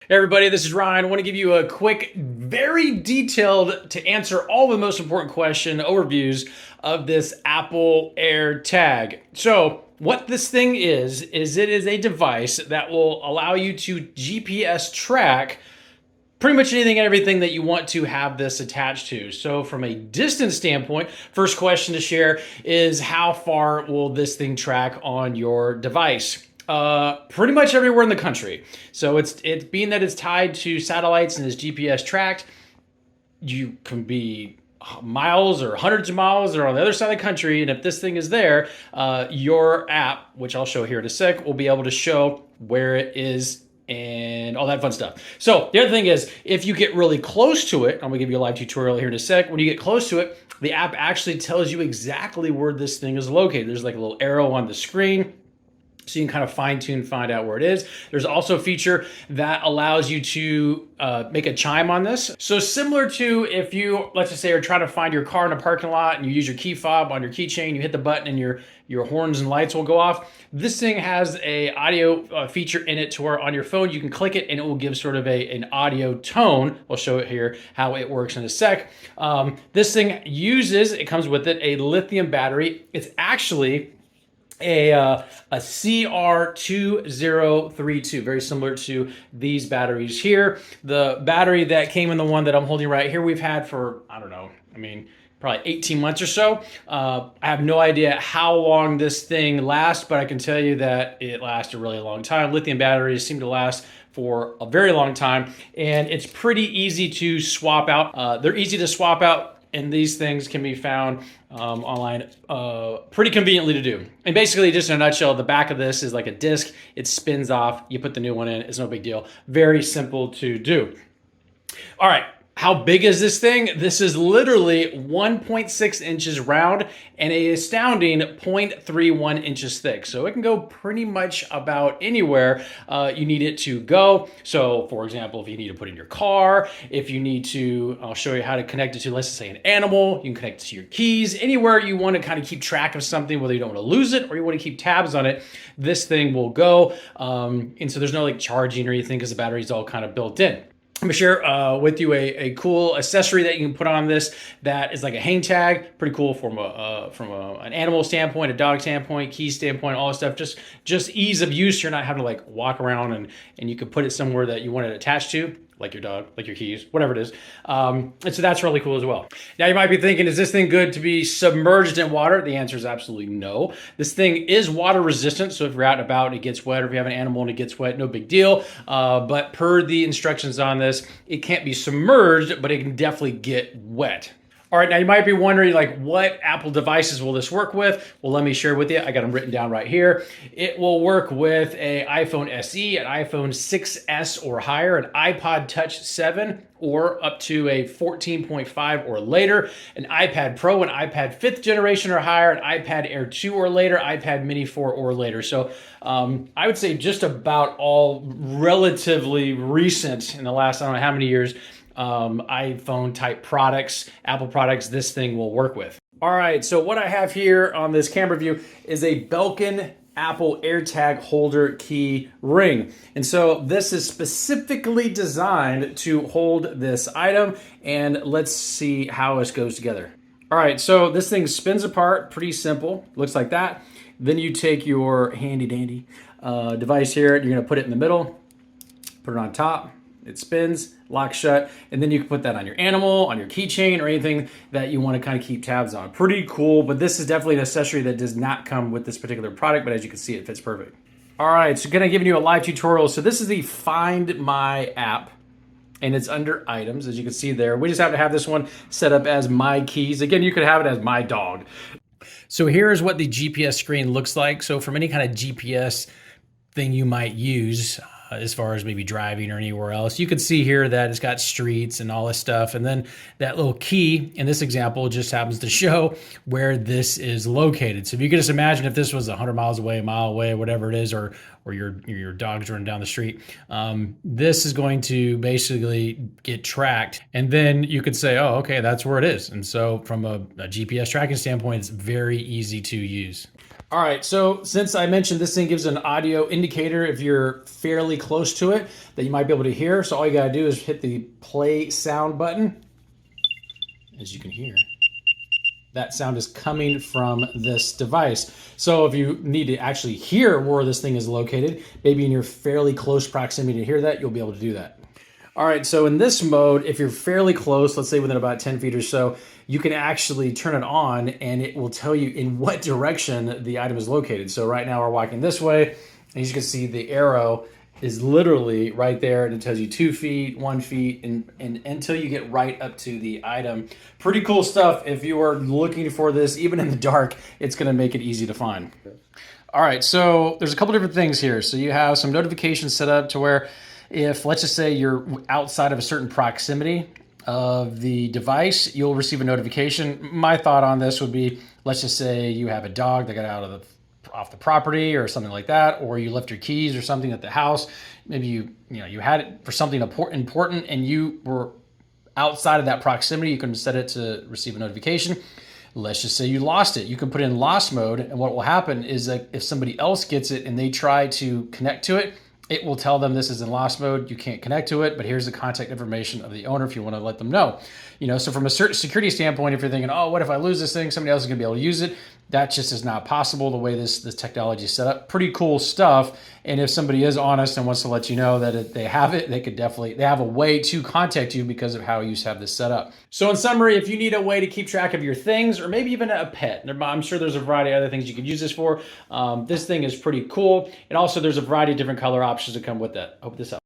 Hey everybody, this is Ryan. I want to give you a quick, very detailed to answer all the most important question overviews of this Apple AirTag. So, what this thing is it is a device that will allow you to GPS track pretty much anything and everything that you want to have this attached to. So from a distance standpoint, first question to share is how far will this thing track on your device? Pretty much everywhere in the country. So it's being that it's tied to satellites and is GPS tracked, you can be miles or hundreds of miles or on the other side of the country, and if this thing is there, your app, which I'll show here in a sec, will be able to show where it is and all that fun stuff. So the other thing is, if you get really close to it, I'm gonna give you a live tutorial here in a sec. When you get close to it, the app actually tells you exactly where this thing is located. There's like a little arrow on the screen, so you can kind of fine tune, find out where it is. There's also a feature that allows you to make a chime on this. So similar to if you, let's just say, are trying to find your car in a parking lot and you use your key fob on your keychain, you hit the button and your horns and lights will go off. This thing has a audio feature in it to where on your phone you can click it and it will give sort of an audio tone. I'll show it here how it works in a sec. This thing it comes with it, a lithium battery. It's actually a CR2032, very similar to these batteries here. The battery that came in the one that I'm holding right here, we've had for, I don't know, probably 18 months or so. I have no idea how long this thing lasts, but I can tell you that it lasts a really long time. Lithium batteries seem to last for a very long time, and it's pretty easy to swap out. They're easy to swap out, and these things can be found online pretty conveniently to do. And basically, just in a nutshell, the back of this is like a disc. It spins off. You put the new one in. It's no big deal. Very simple to do. All right. How big is this thing? This is literally 1.6 inches round and an astounding 0.31 inches thick. So it can go pretty much about anywhere you need it to go. So for example, if you need to put in your car, if you need to, I'll show you how to connect it to, let's say, an animal, you can connect it to your keys, anywhere you want to kind of keep track of something, whether you don't want to lose it or you want to keep tabs on it, this thing will go. And so there's no like charging or anything because the battery's all kind of built in. I'm gonna share with you a cool accessory that you can put on this that is like a hang tag. Pretty cool from an animal standpoint, a dog standpoint, key standpoint, all this stuff. Just ease of use. You're not having to like walk around and you can put it somewhere that you want it attached to, like your dog, like your keys, whatever it is. And so that's really cool as well. Now you might be thinking, is this thing good to be submerged in water? The answer is absolutely no. This thing is water resistant, so if you're out and about and it gets wet, or if you have an animal and it gets wet, no big deal. But per the instructions on this, it can't be submerged, but it can definitely get wet. All right, now you might be wondering, like, what Apple devices will this work with? Well, let me share with you. I got them written down right here. It will work with an iPhone SE, an iPhone 6S or higher, an iPod Touch 7, or up to a 14.5 or later, an iPad Pro, an iPad 5th generation or higher, an iPad Air 2 or later, iPad Mini 4 or later. So I would say just about all relatively recent in the last, I don't know how many years, iPhone type products, Apple products, this thing will work with. All right, so what I have here on this camera view is a Belkin Apple AirTag holder key ring. And so this is specifically designed to hold this item, and let's see how this goes together. All right, so this thing spins apart, pretty simple, looks like that. Then you take your handy dandy device here, you're gonna put it in the middle, put it on top, it spins, locks shut, and then you can put that on your animal, on your keychain, or anything that you want to kind of keep tabs on. Pretty cool, but this is definitely an accessory that does not come with this particular product, but as you can see, it fits perfect. All right, so gonna give you a live tutorial. So this is the Find My app, and it's under items, as you can see there. We just have to have this one set up as My Keys. Again, you could have it as My Dog. So here's what the GPS screen looks like. So from any kind of GPS thing you might use, as far as maybe driving or anywhere else, you can see here that it's got streets and all this stuff. And then that little key in this example just happens to show where this is located. So if you could just imagine if this was 100 miles away, a mile away, whatever it is, or your dog's running down the street, this is going to basically get tracked. And then you could say, oh, okay, that's where it is. And so from a GPS tracking standpoint, it's very easy to use. All right, so since I mentioned this thing gives an audio indicator if you're fairly close to it that you might be able to hear. So all you gotta do is hit the play sound button. As you can hear, that sound is coming from this device. So if you need to actually hear where this thing is located, maybe in your fairly close proximity to hear that, you'll be able to do that. All right, so in this mode, if you're fairly close, let's say within about 10 feet or so, you can actually turn it on and it will tell you in what direction the item is located. So right now we're walking this way, and as you can see, the arrow is literally right there, and it tells you 2 feet, 1 feet, and until you get right up to the item. Pretty cool stuff. If you are looking for this, even in the dark, it's gonna make it easy to find. All right, so there's a couple different things here. So you have some notifications set up to where if, let's just say you're outside of a certain proximity of the device, you'll receive a notification. My thought on this would be, let's just say you have a dog that got off the property or something like that, or you left your keys or something at the house. Maybe you had it for something important and you were outside of that proximity. You can set it to receive a notification. Let's just say you lost it. You can put it in lost mode, and what will happen is that if somebody else gets it and they try to connect to it, it will tell them this is in lost mode. You can't connect to it, but here's the contact information of the owner if you want to let them know. So from a certain security standpoint, if you're thinking, oh, what if I lose this thing? Somebody else is going to be able to use it. That just is not possible the way this technology is set up. Pretty cool stuff. And if somebody is honest and wants to let you know that they have it, they have a way to contact you because of how you have this set up. So in summary, if you need a way to keep track of your things, or maybe even a pet, I'm sure there's a variety of other things you could use this for. This thing is pretty cool. And also there's a variety of different color options that come with that. I hope this helps.